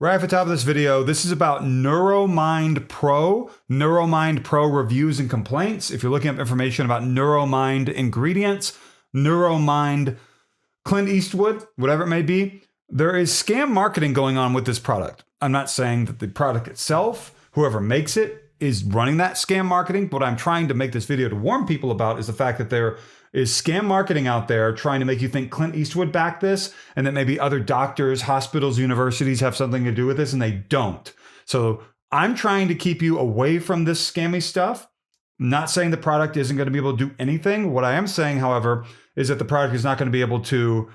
Right at the top of this video, this is about Neuro Mind Pro, Neuro Mind Pro reviews and complaints. If you're looking up information about Neuro Mind ingredients, Neuro Mind Clint Eastwood, whatever it may be, there is scam marketing going on with this product. I'm not saying that the product itself, whoever makes it, is running that scam marketing. What I'm trying to make this video to warn people about is the fact that there is scam marketing out there trying to make you think Clint Eastwood backed this and that maybe other doctors, hospitals, universities have something to do with this, and they don't. So I'm trying to keep you away from this scammy stuff. I'm not saying the product isn't going to be able to do anything. What I am saying, however, is that the product is not going to be able to,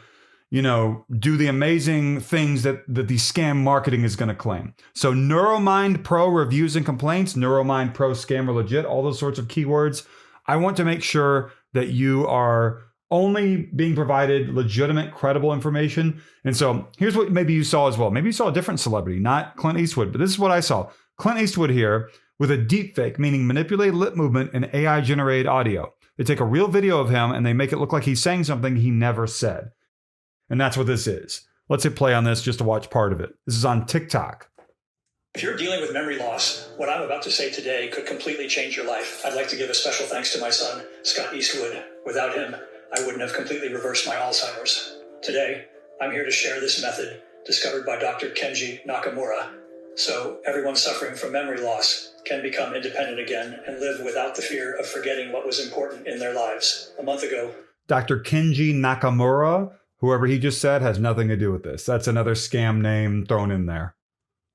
do the amazing things that the scam marketing is going to claim. So Neuro Mind Pro reviews and complaints, Neuro Mind Pro scam or legit, all those sorts of keywords. I want to make sure that you are only being provided legitimate, credible information. And so here's what maybe you saw as well. Maybe you saw a different celebrity, not Clint Eastwood, but this is what I saw. Clint Eastwood here with a deepfake, meaning manipulated lip movement and AI generated audio. They take a real video of him and they make it look like he's saying something he never said. And that's what this is. Let's hit play on this just to watch part of it. This is on TikTok. If you're dealing with memory loss, what I'm about to say today could completely change your life. I'd like to give a special thanks to my son, Scott Eastwood. Without him, I wouldn't have completely reversed my Alzheimer's. Today, I'm here to share this method discovered by Dr. Kenji Nakamura, so everyone suffering from memory loss can become independent again and live without the fear of forgetting what was important in their lives. A month ago, Dr. Kenji Nakamura, whoever he just said, has nothing to do with this. That's another scam name thrown in there.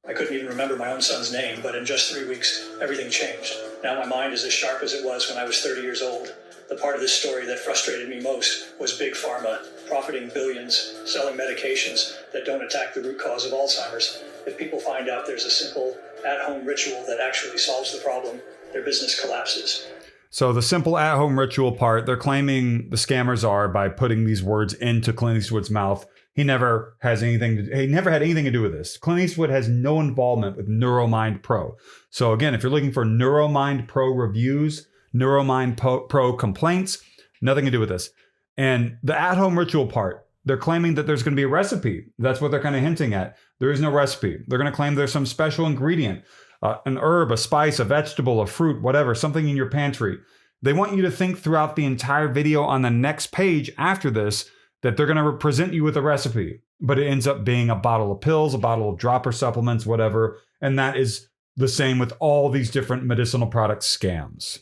I couldn't even remember my own son's name, but in just 3 weeks, everything changed. Now my mind is as sharp as it was when I was 30 years old. The part of this story that frustrated me most was Big Pharma, profiting billions, selling medications that don't attack the root cause of Alzheimer's. If people find out there's a simple, at-home ritual that actually solves the problem, their business collapses. So the simple at-home ritual part, they're claiming the scammers are by putting these words into Clint Eastwood's mouth. He never had anything to do with this. Clint Eastwood has no involvement with Neuro Mind Pro. So again, if you're looking for Neuro Mind Pro reviews, Neuro Mind Pro complaints, nothing to do with this. And the at-home ritual part, they're claiming that there's going to be a recipe. That's what they're kind of hinting at. There is no recipe. They're going to claim there's some special ingredient, an herb, a spice, a vegetable, a fruit, whatever, something in your pantry. They want you to think throughout the entire video on the next page after this that they're going to present you with a recipe, but it ends up being a bottle of pills, a bottle of dropper supplements, whatever. And that is the same with all these different medicinal product scams.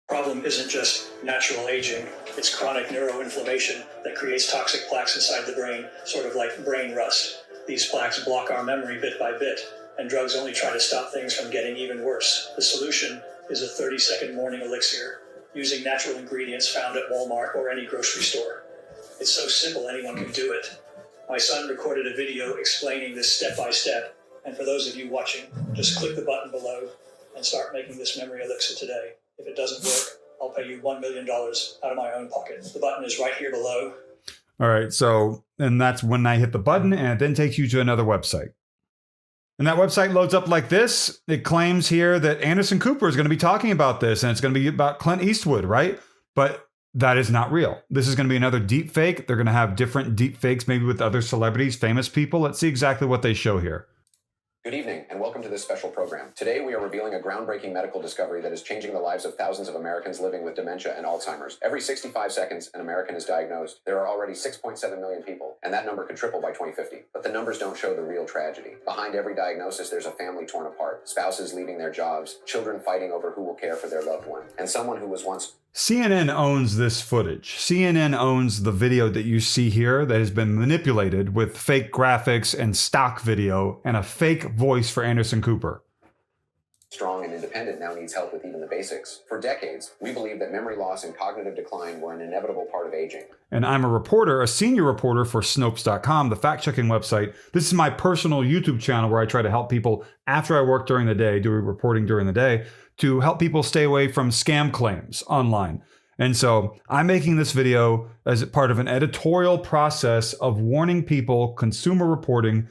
Problem isn't just natural aging. It's chronic neuroinflammation that creates toxic plaques inside the brain, sort of like brain rust. These plaques block our memory bit by bit, and drugs only try to stop things from getting even worse. The solution is a 30-second morning elixir, using natural ingredients found at Walmart or any grocery store. It's so simple anyone can do it. My son recorded a video explaining this step by step, and for those of you watching, just click the button below and start making this memory elixir today. If it doesn't work, I'll pay you $1 million out of my own pocket. The button is right here below. All right, so, and that's when I hit the button, and it then takes you to another website. And that website loads up like this. It claims here that Anderson Cooper is going to be talking about this, and it's going to be about Clint Eastwood, right? But that is not real. This is going to be another deep fake. They're going to have different deep fakes, maybe with other celebrities, famous people. Let's see exactly what they show here. Good evening, and welcome to this special program. Today, we are revealing a groundbreaking medical discovery that is changing the lives of thousands of Americans living with dementia and Alzheimer's. Every 65 seconds, an American is diagnosed. There are already 6.7 million people, and that number could triple by 2050. But the numbers don't show the real tragedy. Behind every diagnosis, there's a family torn apart, spouses leaving their jobs, children fighting over who will care for their loved one, and someone who was once... CNN owns this footage. CNN owns the video that you see here that has been manipulated with fake graphics and stock video and a fake voice for Anderson Cooper. Strong and independent now needs help with even the basics. For decades, we believed that memory loss and cognitive decline were an inevitable part of aging. And I'm a reporter, a senior reporter for Snopes.com, the fact-checking website. This is my personal YouTube channel where I try to help people after I work during the day, do reporting during the day, to help people stay away from scam claims online. And so I'm making this video as part of an editorial process of warning people, consumer reporting,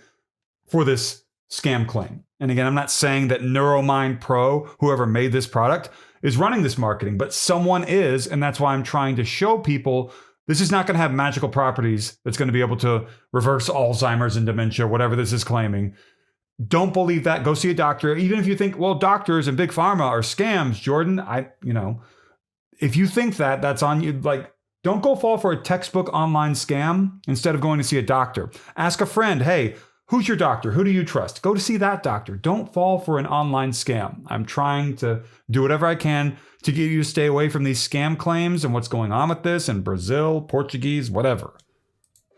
for this scam claim. And again, I'm not saying that Neuro Mind Pro, whoever made this product, is running this marketing, but someone is, and that's why I'm trying to show people this is not going to have magical properties that's going to be able to reverse Alzheimer's and dementia, whatever this is claiming. Don't believe that. Go see a doctor. Even if you think, well, doctors and big pharma are scams, Jordan, if you think that, that's on you. Like, don't go fall for a textbook online scam instead of going to see a doctor. Ask a friend, hey, who's your doctor? Who do you trust? Go to see that doctor. Don't fall for an online scam. I'm trying to do whatever I can to get you to stay away from these scam claims and what's going on with this in Brazil, Portuguese, whatever.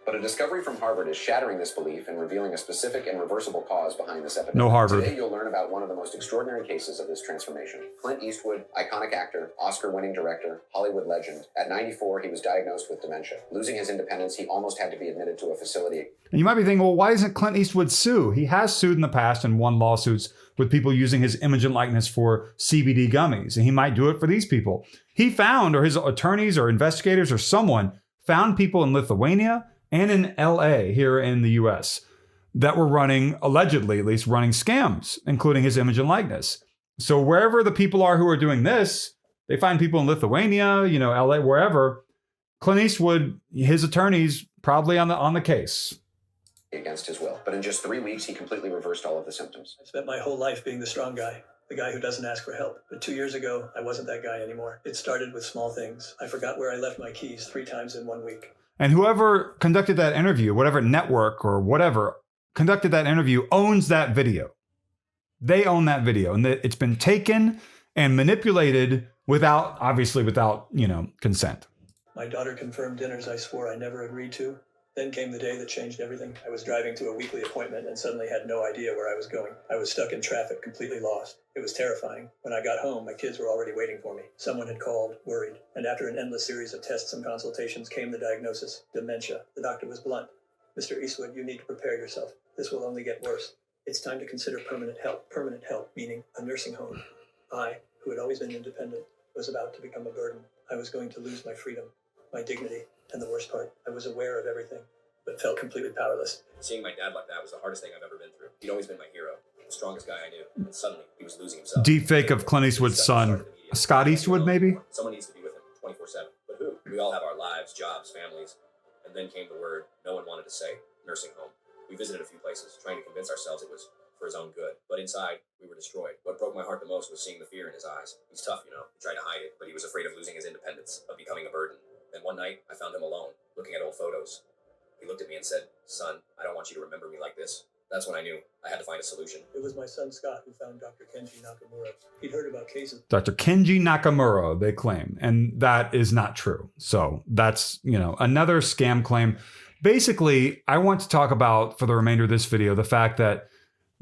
But a discovery from Harvard is shattering this belief and revealing a specific and reversible cause behind this epidemic. No Harvard. Today, you'll learn about one of the most extraordinary cases of this transformation. Clint Eastwood, iconic actor, Oscar-winning director, Hollywood legend. At 94, he was diagnosed with dementia. Losing his independence, he almost had to be admitted to a facility. And you might be thinking, well, why doesn't Clint Eastwood sue? He has sued in the past and won lawsuits with people using his image and likeness for CBD gummies. And he might do it for these people. He found, or his attorneys or investigators or someone found people in Lithuania and in LA here in the US that were running, allegedly at least, running scams, including his image and likeness. So wherever the people are who are doing this, they find people in Lithuania, LA, wherever. Clint Eastwood, his attorneys, probably on the case. Against his will. But in just 3 weeks, he completely reversed all of the symptoms. I spent my whole life being the strong guy, the guy who doesn't ask for help. But 2 years ago, I wasn't that guy anymore. It started with small things. I forgot where I left my keys 3 times in 1 week. And whoever conducted that interview, whatever network or whatever conducted that interview, owns that video. They own that video, and it's been taken and manipulated without consent. My daughter confirmed dinners I swore I never agreed to. Then came the day that changed everything. I was driving to a weekly appointment and suddenly had no idea where I was going. I was stuck in traffic, completely lost. It was terrifying. When I got home, my kids were already waiting for me. Someone had called, worried. And after an endless series of tests and consultations came the diagnosis, dementia. The doctor was blunt. Mr. Eastwood, you need to prepare yourself. This will only get worse. It's time to consider permanent help. Permanent help, meaning a nursing home. I, who had always been independent, was about to become a burden. I was going to lose my freedom, my dignity, and the worst part, I was aware of everything, but felt completely powerless. Seeing my dad like that was the hardest thing I've ever been through. He'd always been my hero, the strongest guy I knew, and suddenly he was losing himself. Deepfake of Clint Eastwood's son, Scott Eastwood, maybe? Someone needs to be with him 24/7. But who? We all have our lives, jobs, families. And then came the word no one wanted to say, nursing home. We visited a few places, trying to convince ourselves it was for his own good. But inside, we were destroyed. What broke my heart the most was seeing the fear in his eyes. He's tough, He tried to hide it, but he was afraid of losing his independence, of becoming a burden. Then one night, I found him alone, looking at old photos. He looked at me and said, "Son, I don't want you to remember me like this." That's when I knew I had to find a solution. It was my son Scott who found Dr. Kenji Nakamura. He'd heard about cases. Dr. Kenji Nakamura, they claim, and that is not true. So that's, another scam claim. Basically, I want to talk about, for the remainder of this video, the fact that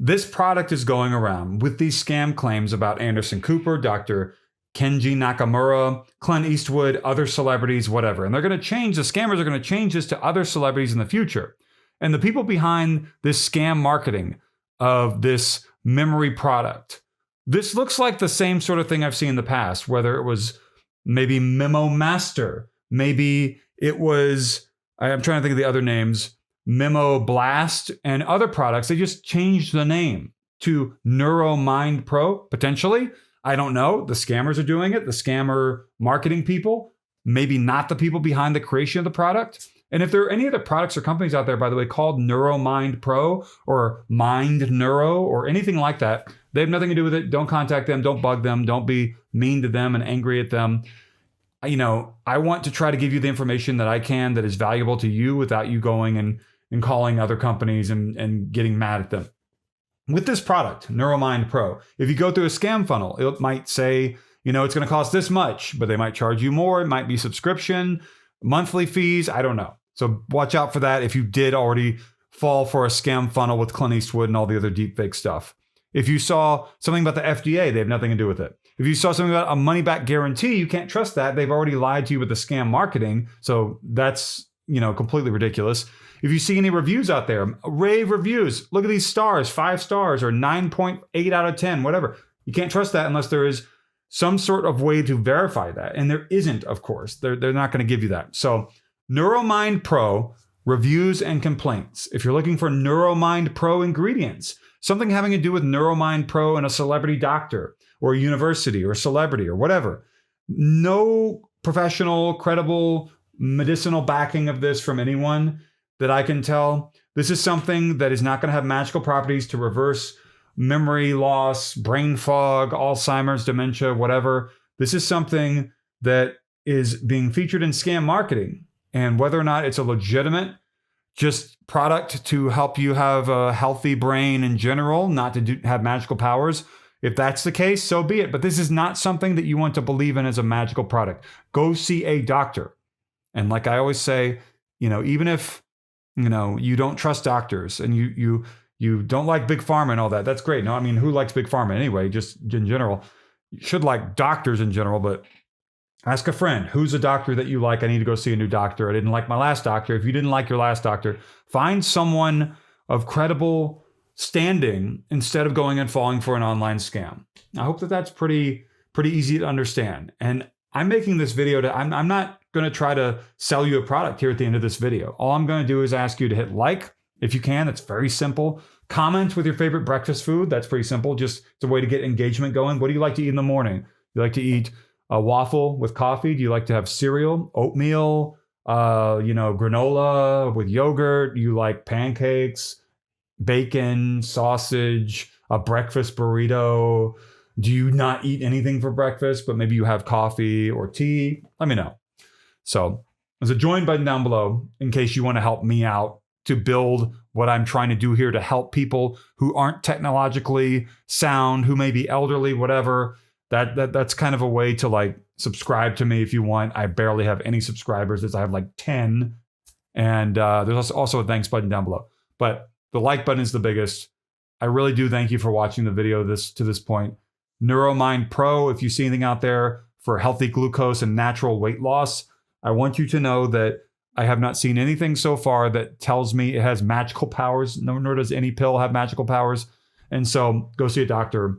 this product is going around with these scam claims about Anderson Cooper, Dr. Kenji Nakamura, Clint Eastwood, other celebrities, whatever. And the scammers are going to change this to other celebrities in the future. And the people behind this scam marketing of this memory product, this looks like the same sort of thing I've seen in the past, whether it was maybe Memo Master, maybe it was, I'm trying to think of the other names, Memo Blast and other products. They just changed the name to Neuro Mind Pro, potentially. I don't know. The scammers are doing it. The scammer marketing people, maybe not the people behind the creation of the product. And if there are any other products or companies out there, by the way, called Neuro Mind Pro or Mind Neuro or anything like that, they have nothing to do with it. Don't contact them. Don't bug them. Don't be mean to them and angry at them. I want to try to give you the information that I can that is valuable to you without you going and calling other companies and getting mad at them. With this product, Neuro Mind Pro, if you go through a scam funnel, it might say, it's going to cost this much, but they might charge you more. It might be subscription, monthly fees. I don't know. So watch out for that if you did already fall for a scam funnel with Clint Eastwood and all the other deepfake stuff. If you saw something about the FDA, they have nothing to do with it. If you saw something about a money-back guarantee, you can't trust that. They've already lied to you with the scam marketing. So that's, completely ridiculous. If you see any reviews out there, rave reviews, look at these stars, 5 stars or 9.8 out of 10, whatever. You can't trust that unless there is some sort of way to verify that. And there isn't, of course. They're not going to give you that. So Neuro Mind Pro, reviews and complaints. If you're looking for Neuro Mind Pro ingredients, something having to do with Neuro Mind Pro and a celebrity doctor or a university or celebrity or whatever, no professional, credible, medicinal backing of this from anyone that I can tell. This is something that is not going to have magical properties to reverse memory loss, brain fog, Alzheimer's, dementia, whatever. This is something that is being featured in scam marketing. And whether or not it's a legitimate just product to help you have a healthy brain in general, not to have magical powers, if that's the case, so be it. But this is not something that you want to believe in as a magical product. Go see a doctor. And like I always say, even if, you don't trust doctors and you don't like big pharma and all that, that's great. No, I mean, who likes big pharma anyway, just in general? You should like doctors in general, but ask a friend, who's a doctor that you like? I need to go see a new doctor. I didn't like my last doctor. If you didn't like your last doctor, find someone of credible standing instead of going and falling for an online scam. I hope that that's pretty easy to understand. And I'm making this video I'm not going to try to sell you a product here at the end of this video. All I'm going to do is ask you to hit like if you can. It's very simple. Comment with your favorite breakfast food. That's pretty simple. Just it's a way to get engagement going. What do you like to eat in the morning? You like to eat a waffle with coffee? Do you like to have cereal, oatmeal, granola with yogurt? You like pancakes, bacon, sausage, a breakfast burrito? Do you not eat anything for breakfast, but maybe you have coffee or tea? Let me know. So there's a join button down below in case you want to help me out to build what I'm trying to do here to help people who aren't technologically sound, who may be elderly, whatever. That's kind of a way to like subscribe to me if you want. I barely have any subscribers. I have like 10. And there's also a thanks button down below. But the like button is the biggest. I really do thank you for watching the video to this point. Neuro Mind Pro, if you see anything out there for healthy glucose and natural weight loss, I want you to know that I have not seen anything so far that tells me it has magical powers, nor does any pill have magical powers. And so go see a doctor